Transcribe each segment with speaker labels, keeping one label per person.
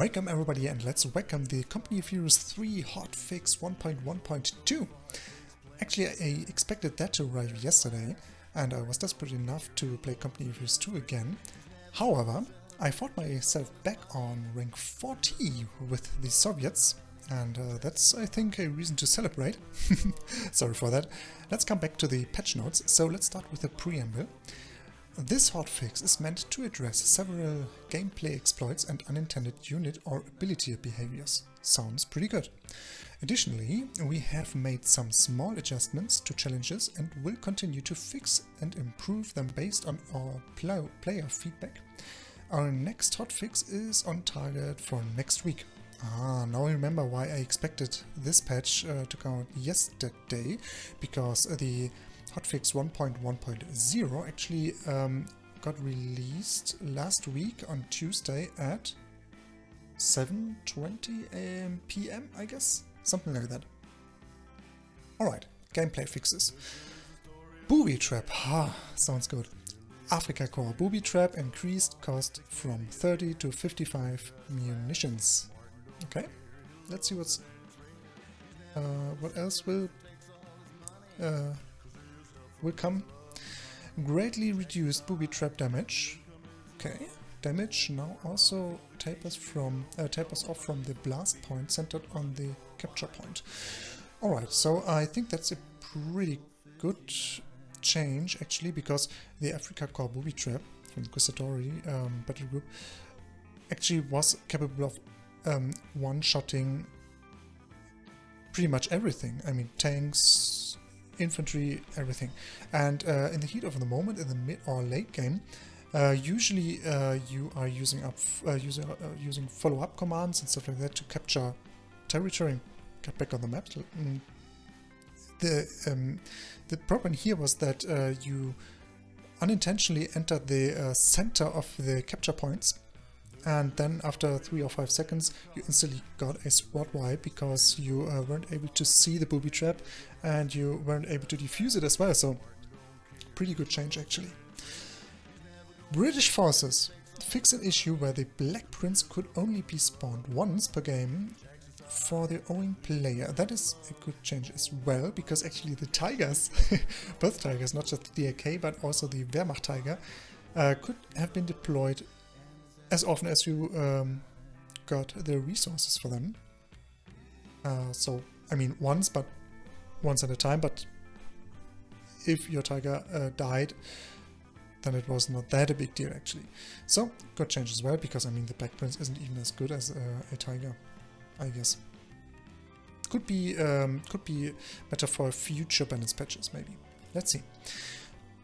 Speaker 1: Welcome everybody, and let's welcome the Company of Heroes 3 hotfix 1.1.2. Actually, I expected that to arrive yesterday, and I was desperate enough to play Company of Heroes 2 again. However, I fought myself back on rank 40 with the Soviets, and that's, I think, a reason to celebrate. Sorry for that. Let's come back to the patch notes, so let's start with the preamble. This hotfix is meant to address several gameplay exploits and unintended unit or ability behaviors. Sounds pretty good. Additionally, we have made some small adjustments to challenges and will continue to fix and improve them based on our player feedback. Our next hotfix is on target for next week. Now I remember why I expected this patch to come out yesterday, because the hotfix 1.1.0 actually got released last week on Tuesday at 7:20 PM, I guess? Something like that. Alright, gameplay fixes. Booby trap, sounds good. Africa core booby trap increased cost from 30 to 55 munitions. Okay, let's see what else will come. Greatly reduced booby trap damage. Okay, damage now also tapers off from the blast point centered on the capture point. Alright, so I think that's a pretty good change actually, because the Africa core booby trap from the Gustatori battle group actually was capable of one-shotting pretty much everything. I mean, tanks, infantry, everything. And in the heat of the moment, in the mid or late game, usually you are using follow-up commands and stuff like that to capture territory and get back on the map. The problem here was that you unintentionally entered the center of the capture points, and then after 3 or 5 seconds you instantly got a squad wipe because you weren't able to see the booby trap and you weren't able to defuse it as well. So pretty good change actually. British forces fixed an issue where the Black Prince could only be spawned once per game for the owing player. That is a good change as well, because actually the Tigers, both Tigers, not just the DRK but also the Wehrmacht Tiger, could have been deployed as often as you got the resources for them. So, I mean, once at a time, but if your Tiger died, then it was not that a big deal actually. So, good change as well, because I mean the Black Prince isn't even as good as a Tiger, I guess. Could be better for future balance patches maybe. Let's see.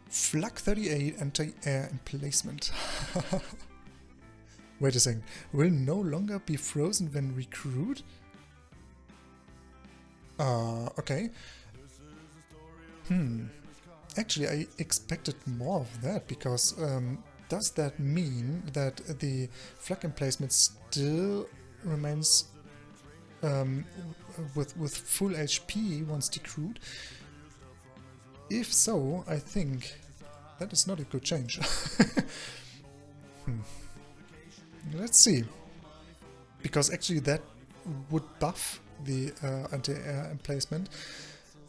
Speaker 1: Flak 38 anti-air emplacement. Wait a second, will no longer be frozen when recruit? Okay. Actually, I expected more of that, because does that mean that the flak emplacement still remains with full HP once decrewed? If so, I think that is not a good change. Let's see, because actually that would buff the anti-air emplacement,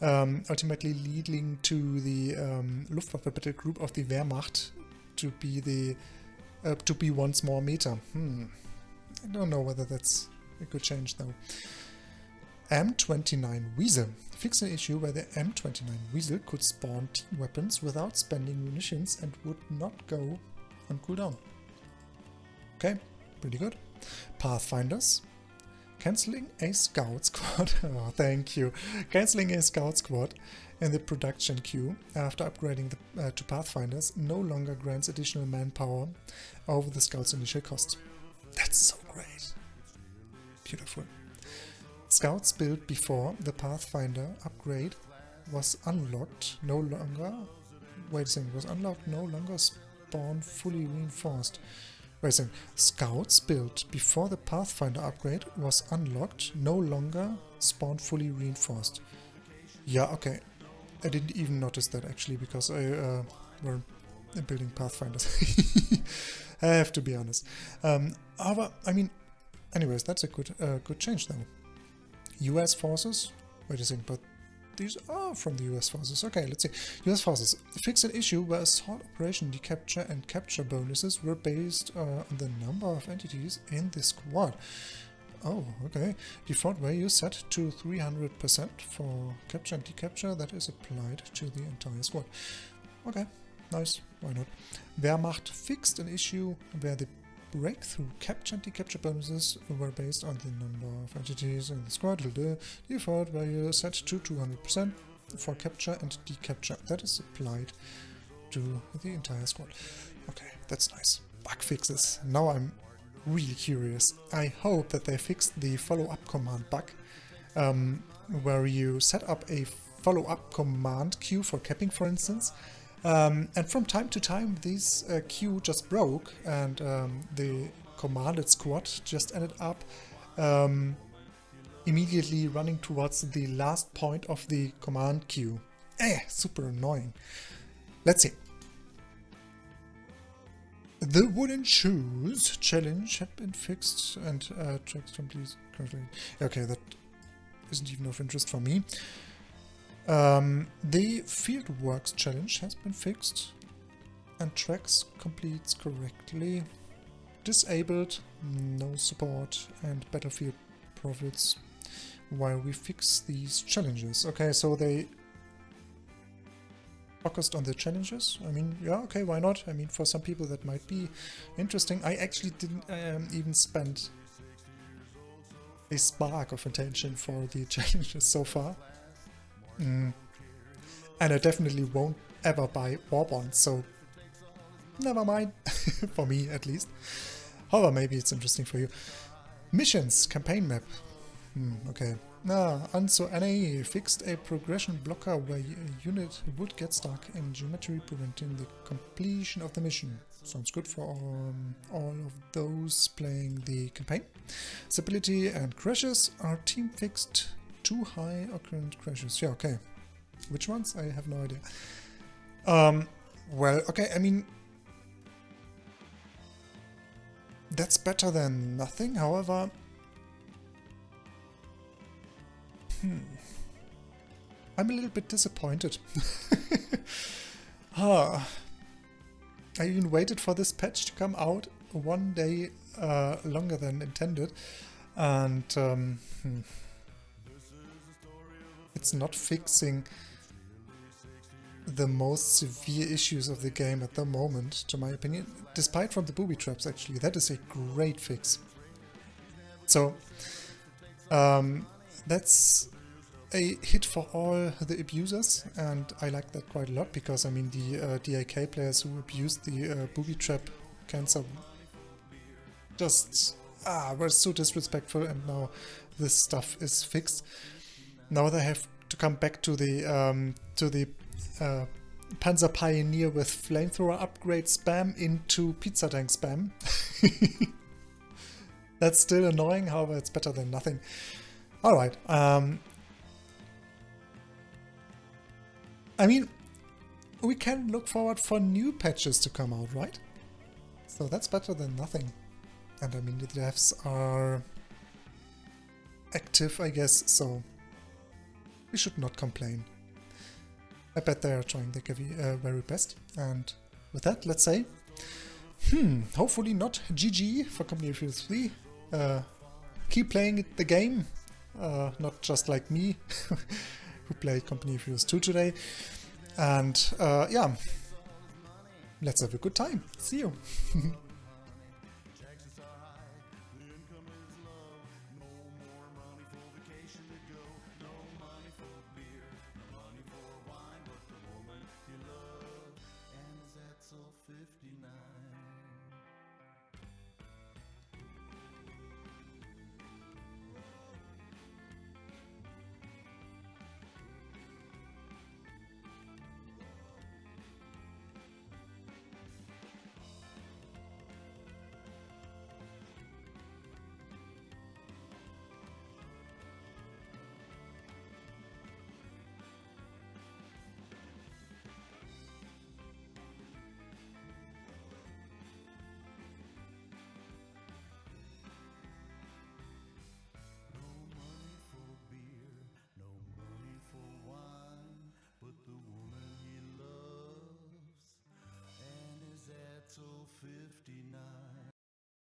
Speaker 1: ultimately leading to the Luftwaffe battle group of the Wehrmacht to be once more meta. I don't know whether that's a good change though. M29 Wheezer fixed an issue where the M29 Wheezer could spawn team weapons without spending munitions and would not go on cooldown. Okay, pretty good. Pathfinders. Cancelling a scout squad. Oh, thank you. Cancelling a scout squad in the production queue after upgrading to Pathfinders no longer grants additional manpower over the scout's initial cost. That's so great. Beautiful. Scouts built before the Pathfinder upgrade was unlocked no longer. Wait a second, was unlocked no longer spawn fully reinforced. Wait a second. Scouts built before the Pathfinder upgrade was unlocked no longer spawn fully reinforced. Yeah, okay. I didn't even notice that actually, because I were building Pathfinders. I have to be honest. But I mean, Anyways, that's a good change though. US forces. Wait a second, but these are from the US forces. Okay, let's see. US forces fix an issue where assault operation decapture and capture bonuses were based on the number of entities in the squad. Oh, okay. Default value set to 300% for capture and decapture. That is applied to the entire squad. Okay, nice. Why not? Wehrmacht fixed an issue where the breakthrough capture and decapture bonuses were based on the number of entities in the squad. The default value set to 200% for capture and decapture. That is applied to the entire squad. Okay, that's nice. Bug fixes. Now I'm really curious. I hope that they fixed the follow-up command bug, where you set up a follow-up command queue for capping, for instance. And from time to time this queue just broke, and the commanded squad just ended up immediately running towards the last point of the command queue. Super annoying. Let's see. The wooden shoes challenge had been fixed and tracks complete correctly. Okay, that isn't even of interest for me. The Fieldworks challenge has been fixed and tracks completes correctly. Disabled, no support, and battlefield profits while we fix these challenges. Okay, so they focused on the challenges. I mean, yeah, okay, why not? I mean, for some people that might be interesting. I actually didn't even spend a spark of attention for the challenges so far. And I definitely won't ever buy war bonds, so never mind, for me at least. However, maybe it's interesting for you. Missions, campaign map. Okay. Anso NAE fixed a progression blocker where a unit would get stuck in geometry, preventing the completion of the mission. Sounds good for all of those playing the campaign. Stability and crashes. Our team fixed 2 high occurrent crashes. Yeah, okay. Which ones? I have no idea. Well, okay, I mean, that's better than nothing. However, I'm a little bit disappointed. I even waited for this patch to come out one day longer than intended, and it's not fixing the most severe issues of the game at the moment, to my opinion, despite from the booby traps. Actually, that is a great fix. So that's a hit for all the abusers, and I like that quite a lot, because I mean the DAK players who abused the booby trap cancer just were so disrespectful, and now this stuff is fixed. Now they have to come back to the Panzer Pioneer with flamethrower upgrade spam into pizza tank spam. That's still annoying, however it's better than nothing. Alright, I mean, we can look forward for new patches to come out, right? So that's better than nothing. And I mean, the devs are active, I guess, so we should not complain. I bet they are trying their very best. And with that, let's say, hopefully not GG for Company of Heroes 3. Keep playing the game, not just like me, who played Company of Heroes 2 today. And yeah, let's have a good time. See you.